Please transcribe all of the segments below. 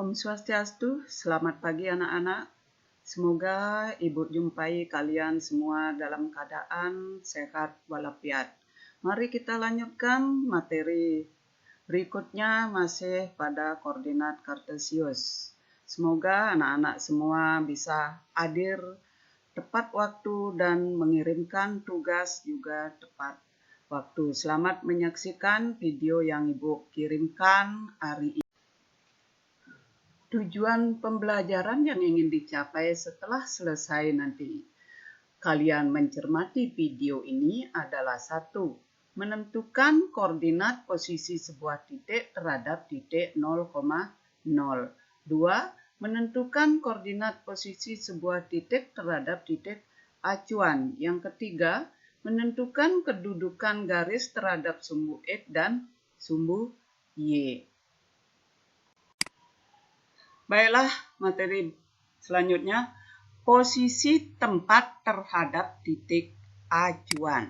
Om Swastiastu, selamat pagi anak-anak. Semoga Ibu jumpai kalian semua dalam keadaan sehat walafiat. Mari kita lanjutkan materi berikutnya masih pada koordinat kartesius. Semoga anak-anak semua bisa hadir tepat waktu dan mengirimkan tugas juga tepat waktu. Selamat menyaksikan video yang Ibu kirimkan hari ini. Tujuan pembelajaran yang ingin dicapai setelah selesai nanti kalian mencermati video ini adalah 1. Menentukan koordinat posisi sebuah titik terhadap titik 0,0. 2. Menentukan koordinat posisi sebuah titik terhadap titik acuan. Yang ketiga, menentukan kedudukan garis terhadap sumbu X dan sumbu Y. Baiklah, materi selanjutnya, posisi tempat terhadap titik acuan.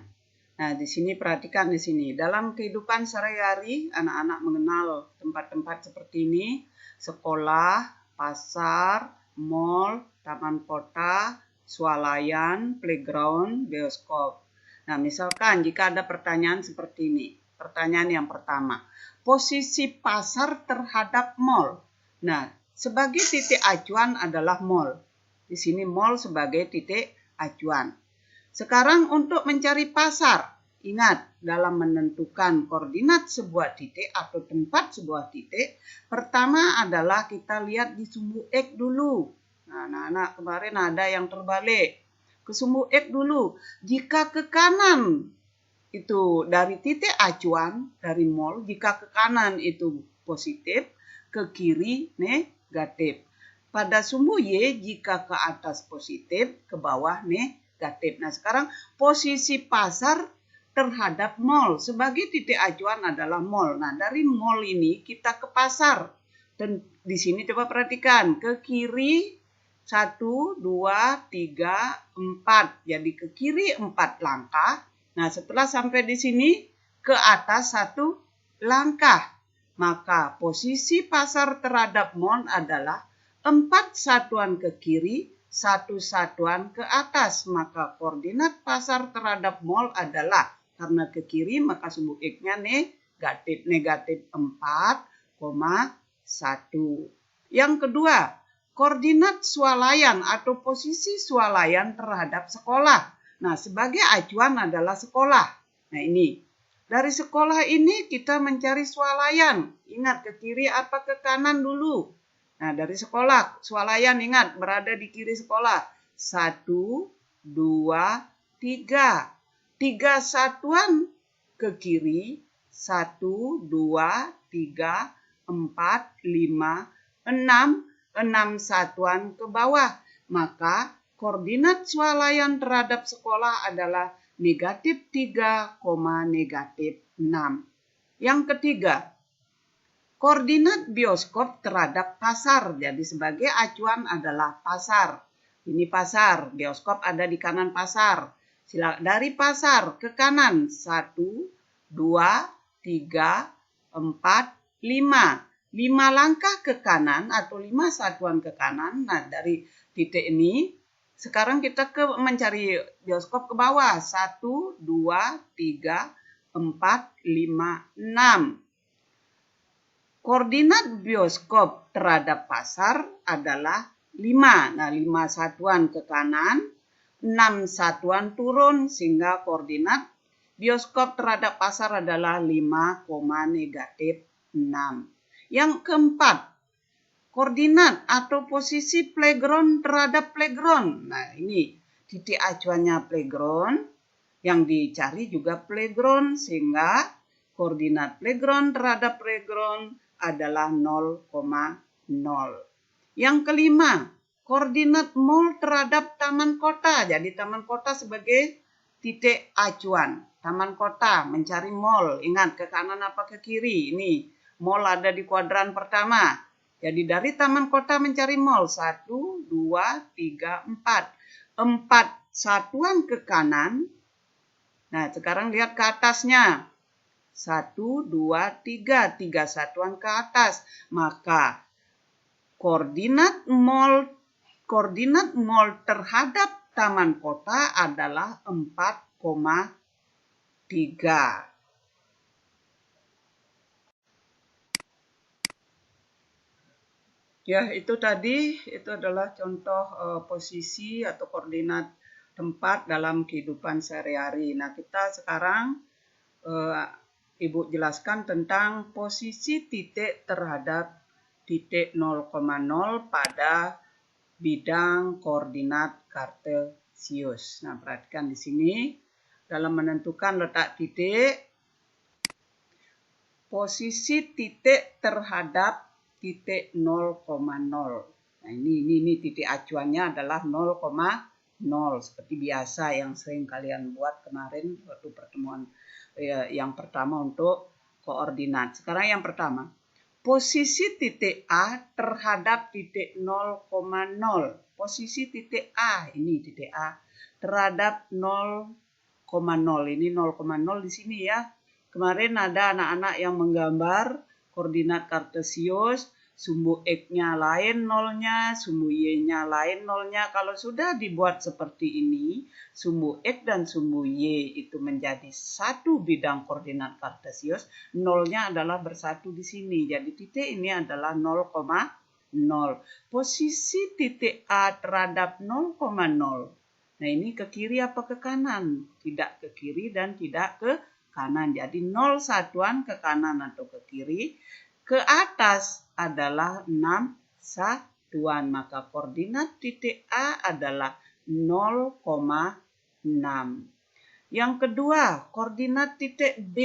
Nah, di sini perhatikan di sini. Dalam kehidupan sehari-hari, anak-anak mengenal tempat-tempat seperti ini: sekolah, pasar, mall, taman kota, swalayan, playground, bioskop. Nah, misalkan jika ada pertanyaan seperti ini. Pertanyaan yang pertama, posisi pasar terhadap mall. Nah, sebagai titik acuan adalah mall. Di sini mall sebagai titik acuan. Sekarang untuk mencari pasar, ingat dalam menentukan koordinat sebuah titik atau tempat sebuah titik, pertama adalah kita lihat di sumbu X dulu. Nah, anak-anak kemarin ada yang terbalik. Ke sumbu X dulu. Jika ke kanan itu dari titik acuan, dari mall, jika ke kanan itu positif, ke kiri negatif. Pada sumbu Y, jika ke atas positif, ke bawah negatif. Nah, sekarang posisi pasar terhadap mall. Sebagai titik acuan adalah mall. Nah, dari mall ini kita ke pasar. Dan di sini coba perhatikan. Ke kiri 1, 2, 3, 4. Jadi ke kiri 4 langkah. Nah, setelah sampai di sini, ke atas 1 langkah. Maka posisi pasar terhadap mall adalah 4 satuan ke kiri, 1 satuan ke atas. Maka koordinat pasar terhadap mall adalah, karena ke kiri maka sumbu X-nya negatif. Negatif 4,1. Yang kedua, koordinat swalayan atau posisi swalayan terhadap sekolah. Nah, sebagai acuan adalah sekolah. Nah, ini. Dari sekolah ini kita mencari swalayan. Ingat ke kiri apa ke kanan dulu. Nah, dari sekolah, swalayan ingat berada di kiri sekolah. 1, 2, 3. 3 satuan ke kiri. 1, 2, 3, 4, 5, 6. 6 satuan ke bawah. Maka koordinat swalayan terhadap sekolah adalah negatif 3, negatif 6. Yang ketiga, koordinat bioskop terhadap pasar. Jadi sebagai acuan adalah pasar. Ini pasar, bioskop ada di kanan pasar. Dari pasar ke kanan 1, 2, 3, 4, 5. 5 langkah ke kanan atau 5 satuan ke kanan. Nah, dari titik ini sekarang kita mencari bioskop ke bawah. 1, 2, 3, 4, 5, 6. Koordinat bioskop terhadap pasar adalah 5. Nah, 5 satuan ke kanan, 6 satuan turun, sehingga koordinat bioskop terhadap pasar adalah 5, negatif 6. Yang keempat, koordinat atau posisi playground terhadap playground. Nah, ini titik acuannya playground. Yang dicari juga playground, sehingga koordinat playground terhadap playground adalah 0,0. Yang kelima, koordinat mall terhadap taman kota. Jadi taman kota sebagai titik acuan. Taman kota mencari mall. Ingat ke kanan apa ke kiri. Ini mall ada di kuadran pertama. Jadi dari taman kota mencari mall. 1, 2, 3, 4. 4 satuan ke kanan. Nah, sekarang lihat ke atasnya. 1, 2, 3. 3 satuan ke atas. Maka koordinat mol terhadap taman kota adalah 4,3. Ya, itu tadi, itu adalah contoh posisi atau koordinat tempat dalam kehidupan sehari-hari. Nah, kita sekarang Ibu jelaskan tentang posisi titik terhadap titik 0,0 pada bidang koordinat kartesius. Nah, perhatikan di sini dalam menentukan letak titik, posisi titik terhadap titik 0,0. Nah, ini titik acuannya adalah 0,0 seperti biasa yang sering kalian buat kemarin waktu pertemuan yang pertama untuk koordinat. Sekarang yang pertama, posisi titik A terhadap titik 0,0. Posisi titik A, ini titik A terhadap 0,0. Ini 0,0 di sini ya. Kemarin ada anak-anak yang menggambar koordinat kartesius, sumbu X-nya lain nolnya, sumbu Y-nya lain nolnya. Kalau sudah dibuat seperti ini, sumbu X dan sumbu Y itu menjadi satu bidang koordinat kartesius, nolnya adalah bersatu di sini. Jadi titik ini adalah 0,0. Posisi titik A terhadap 0,0. Nah, ini ke kiri apa ke kanan? Tidak ke kiri dan tidak ke kanan. Jadi 0 satuan ke kanan atau ke kiri. Ke atas adalah 6 satuan. Maka koordinat titik A adalah 0,6. Yang kedua, koordinat titik B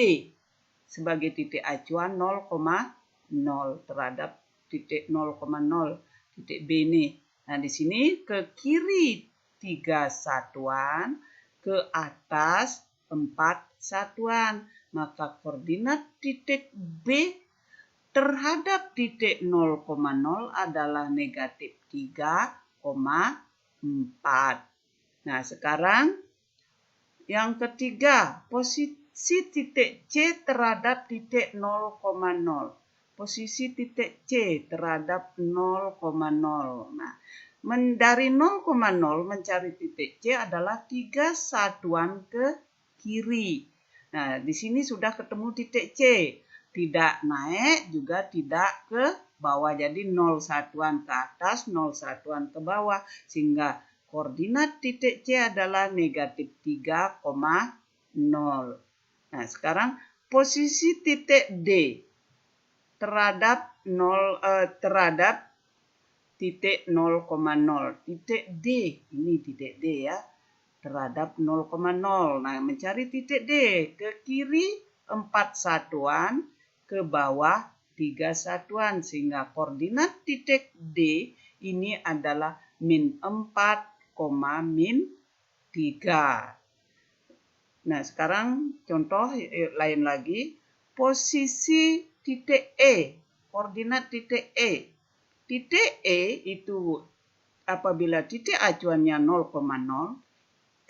sebagai titik acuan 0,0 terhadap titik 0,0. Titik B ini. Nah, di sini ke kiri 3 satuan, ke atas 4 satuan. Maka koordinat titik B terhadap titik 0,0 adalah negatif 3,4. Nah, sekarang yang ketiga, posisi titik C terhadap titik 0,0. Posisi titik C terhadap 0,0. Nah, dari 0,0 mencari titik C adalah 3 satuan ke kiri. Nah, di sini sudah ketemu titik C. Tidak naik juga tidak ke bawah. Jadi 0 satuan ke atas, 0 satuan ke bawah. Sehingga koordinat titik C adalah negatif 3,0. Nah, sekarang posisi titik D terhadap titik 0,0. Titik D, ini titik D ya, terhadap 0,0. Nah, mencari titik D, ke kiri 4 satuan, ke bawah 3 satuan. Sehingga koordinat titik D ini adalah min 4, min 3. Nah, sekarang contoh lain lagi. Posisi titik E, koordinat titik E. Titik E itu apabila titik acuannya 0,0,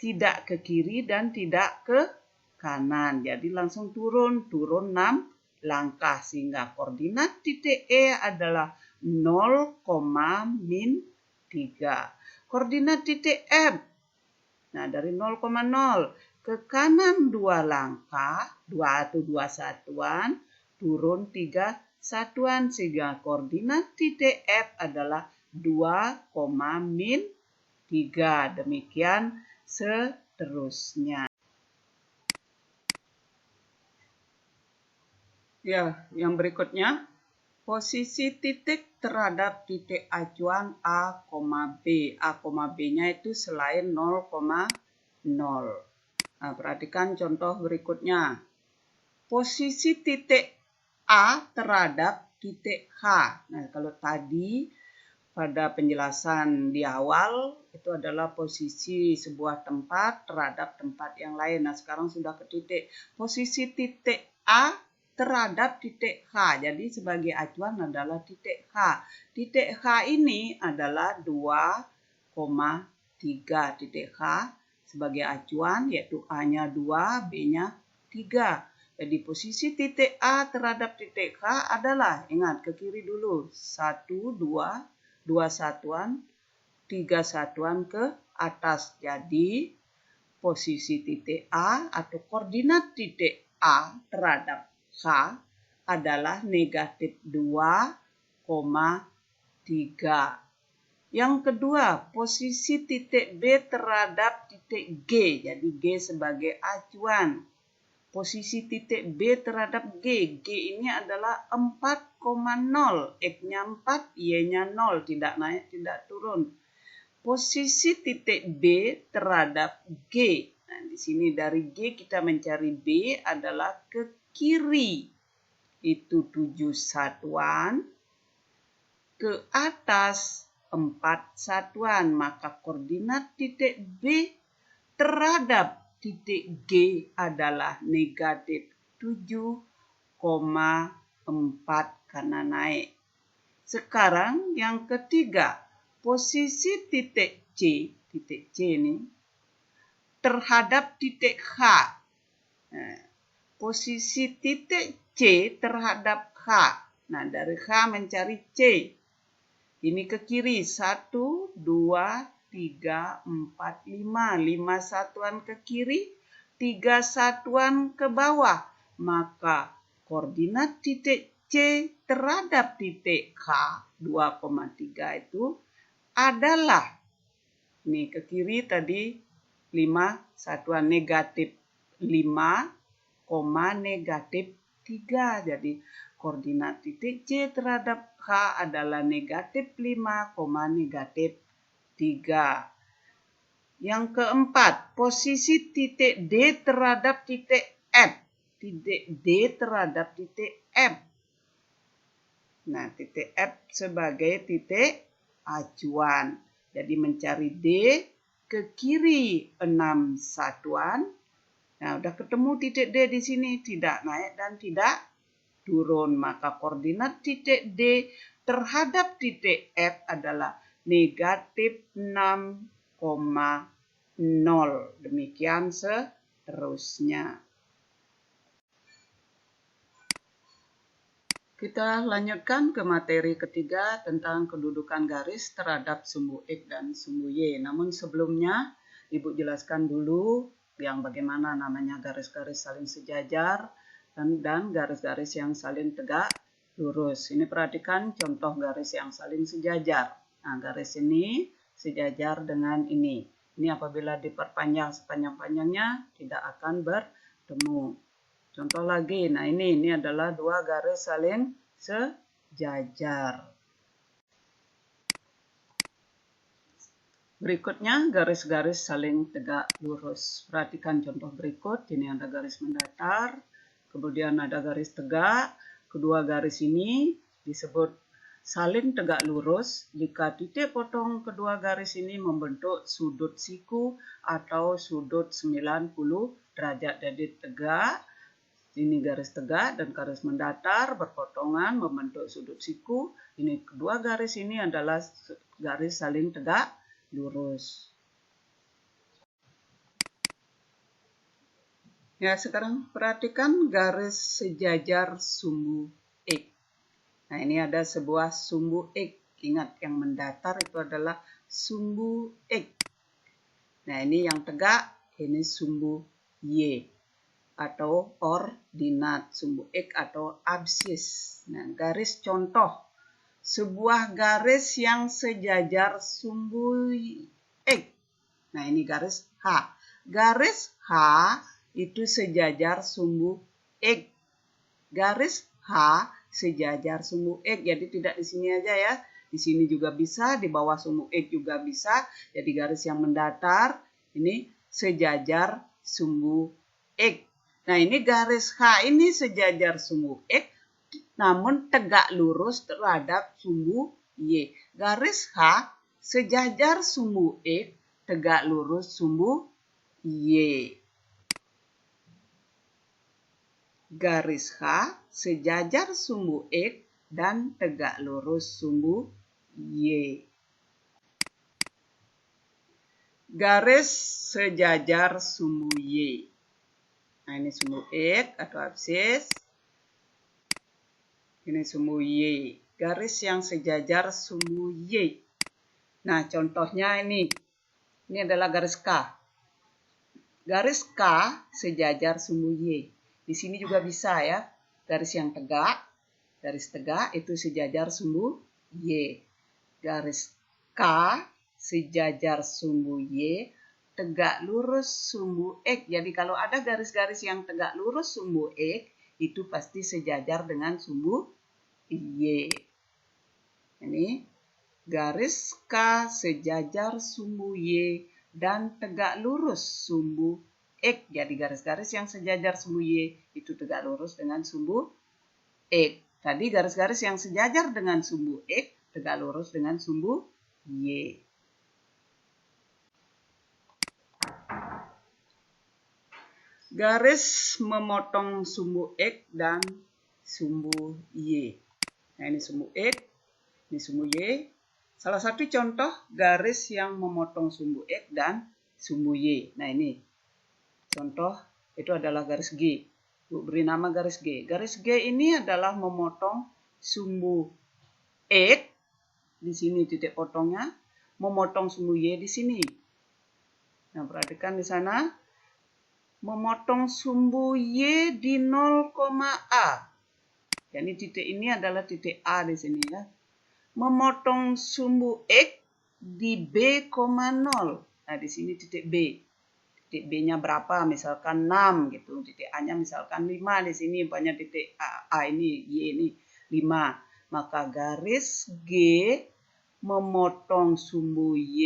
tidak ke kiri dan tidak ke kanan. Jadi langsung turun 6 langkah. Sehingga koordinat titik E adalah 0, min 3. Koordinat titik F. Nah, dari 0,0 ke kanan 2 langkah, 2 atau 2 satuan, turun 3 satuan. Sehingga koordinat titik F adalah 2, min 3. Demikian seterusnya. Ya, yang berikutnya, posisi titik terhadap titik acuan A, B. A, B-nya itu selain 0,0. Nah, perhatikan contoh berikutnya. Posisi titik A terhadap titik H. Nah, kalau tadi pada penjelasan di awal itu adalah posisi sebuah tempat terhadap tempat yang lain. Nah, sekarang sudah ke titik. Posisi titik A terhadap titik H. Jadi sebagai acuan adalah titik H. Titik H ini adalah 2,3. Titik H sebagai acuan yaitu A-nya 2, B-nya 3. Jadi posisi titik A terhadap titik H adalah, ingat ke kiri dulu, 1, 2, 2 satuan, 3 satuan ke atas. Jadi posisi titik A atau koordinat titik A terhadap H adalah negatif 2,3. Yang kedua, posisi titik B terhadap titik G. Jadi G sebagai acuan. Posisi titik B terhadap G. G ini adalah 4,0. X-nya 4, Y-nya 0. Tidak naik, tidak turun. Posisi titik B terhadap G. Nah, di sini dari G kita mencari B adalah ke kiri. Itu 7 satuan. Ke atas 4 satuan, maka koordinat titik B terhadap titik G adalah negatif 7,4 karena naik. Sekarang yang ketiga, posisi titik C ini terhadap titik H. Posisi titik C terhadap H. Nah, dari H mencari C. Ini ke kiri, 1, 2, 3, 4, 5. 5 satuan ke kiri, 3 satuan ke bawah. Maka koordinat titik C terhadap titik H, 2,3 itu adalah, ini ke kiri tadi 5 satuan, negatif 5, negatif 3. Jadi koordinat titik C terhadap H adalah negatif 5, negatif 3. Yang keempat, posisi titik D terhadap titik F. Titik D terhadap titik F. Nah, titik F sebagai titik acuan. Jadi mencari D ke kiri 6 satuan. Nah, udah ketemu titik D di sini, tidak naik dan tidak turun, maka koordinat titik D terhadap titik F adalah negatif 6,0. Demikian seterusnya. Kita lanjutkan ke materi ketiga tentang kedudukan garis terhadap sumbu X dan sumbu Y. Namun sebelumnya, Ibu jelaskan dulu yang bagaimana namanya garis-garis saling sejajar dan garis-garis yang saling tegak lurus. Ini perhatikan contoh garis yang saling sejajar. Nah, garis ini sejajar dengan ini. Ini apabila diperpanjang sepanjang-panjangnya tidak akan bertemu. Contoh lagi, nah ini adalah dua garis saling sejajar. Berikutnya garis-garis saling tegak lurus. Perhatikan contoh berikut, ini ada garis mendatar, kemudian ada garis tegak. Kedua garis ini disebut saling tegak lurus jika titik potong kedua garis ini membentuk sudut siku atau sudut 90 derajat. Jadi tegak, ini garis tegak dan garis mendatar berpotongan membentuk sudut siku. Ini kedua garis ini adalah garis saling tegak lurus. Ya, sekarang perhatikan garis sejajar sumbu X. Nah, ini ada sebuah sumbu X. Ingat, yang mendatar itu adalah sumbu X. Nah, ini yang tegak, ini sumbu Y atau ordinat, sumbu X atau absis. Nah, garis contoh. Sebuah garis yang sejajar sumbu X. Nah, ini garis H. Garis H itu sejajar sumbu X. Garis H sejajar sumbu X. Jadi tidak di sini aja ya. Di sini juga bisa, di bawah sumbu X juga bisa. Jadi garis yang mendatar ini sejajar sumbu X. Nah, ini garis H ini sejajar sumbu X namun tegak lurus terhadap sumbu Y. Garis H sejajar sumbu X, tegak lurus sumbu Y. Garis H sejajar sumbu X dan tegak lurus sumbu Y. Garis sejajar sumbu Y. Nah, ini sumbu X atau absis. Ini sumbu Y. garis yang sejajar sumbu Y. Nah, contohnya ini adalah garis K. Garis K sejajar sumbu Y. Di sini juga bisa ya, garis yang tegak, garis tegak itu sejajar sumbu Y. Garis K sejajar sumbu Y, tegak lurus sumbu X. Jadi kalau ada garis-garis yang tegak lurus sumbu X, itu pasti sejajar dengan sumbu Y. Ini garis K sejajar sumbu Y dan tegak lurus sumbu X. Jadi garis-garis yang sejajar sumbu Y itu tegak lurus dengan sumbu X. Tadi garis-garis yang sejajar dengan sumbu X tegak lurus dengan sumbu Y. Garis memotong sumbu X dan sumbu Y. Nah, ini sumbu X, ini sumbu Y. Salah satu contoh garis yang memotong sumbu X dan sumbu Y. Nah, ini contoh itu adalah garis G. Bu beri nama garis G. Garis G ini adalah memotong sumbu X, di sini titik potongnya, memotong sumbu Y di sini. Nah, perhatikan di sana. Memotong sumbu Y di 0,A. Jadi titik ini adalah titik A di sini ya. Memotong sumbu X di B,0. Nah, di sini titik B. Titik B-nya berapa? Misalkan 6 gitu. Titik A-nya misalkan 5 di sini. Banyak titik A ini, Y ini 5. Maka garis G memotong sumbu Y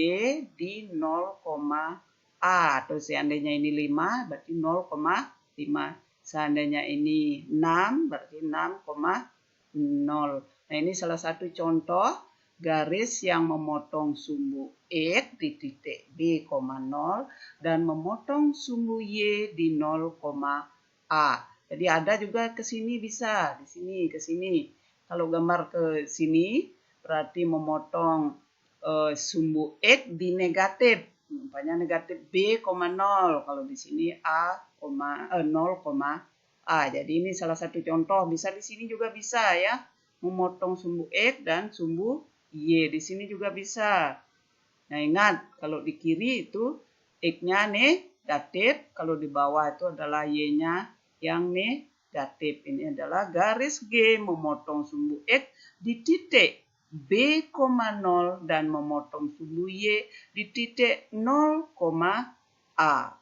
di 0,A. Atau seandainya ini 5 berarti 0,5. Seandainya ini 6 berarti 6,0. Nah, ini salah satu contoh garis yang memotong sumbu X di titik B,0 dan memotong sumbu Y di 0,A. Jadi ada juga ke sini bisa, di sini ke sini. Kalau gambar ke sini berarti memotong sumbu X di negatif. Umpamanya negatif B,0. Kalau di sini A, 0,A. Jadi ini salah satu contoh. Bisa di sini juga bisa ya. Memotong sumbu X dan sumbu Y. Di sini juga bisa. Nah, ingat kalau di kiri itu X-nya negatif. Kalau di bawah itu adalah Y-nya yang negatif. Ini adalah garis G memotong sumbu X di titik B,0 dan memotong sumbu Y di titik 0,A.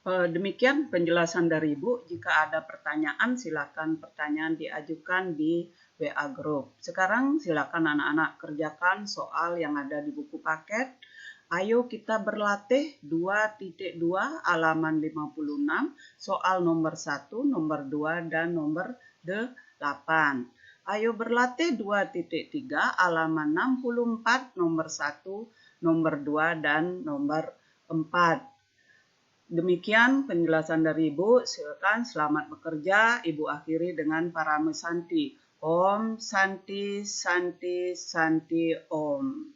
Demikian penjelasan dari Ibu. Jika ada pertanyaan, silakan pertanyaan diajukan di WA Group. Sekarang silakan anak-anak kerjakan soal yang ada di buku paket. Ayo kita berlatih 2.2 halaman 56, soal nomor 1, nomor 2, dan nomor 8. Ayo berlatih 2.3 halaman 64, nomor 1, nomor 2, dan nomor 4. Demikian penjelasan dari Ibu. Silakan selamat bekerja. Ibu akhiri dengan parame Santi. Om Santi Santi Santi Om.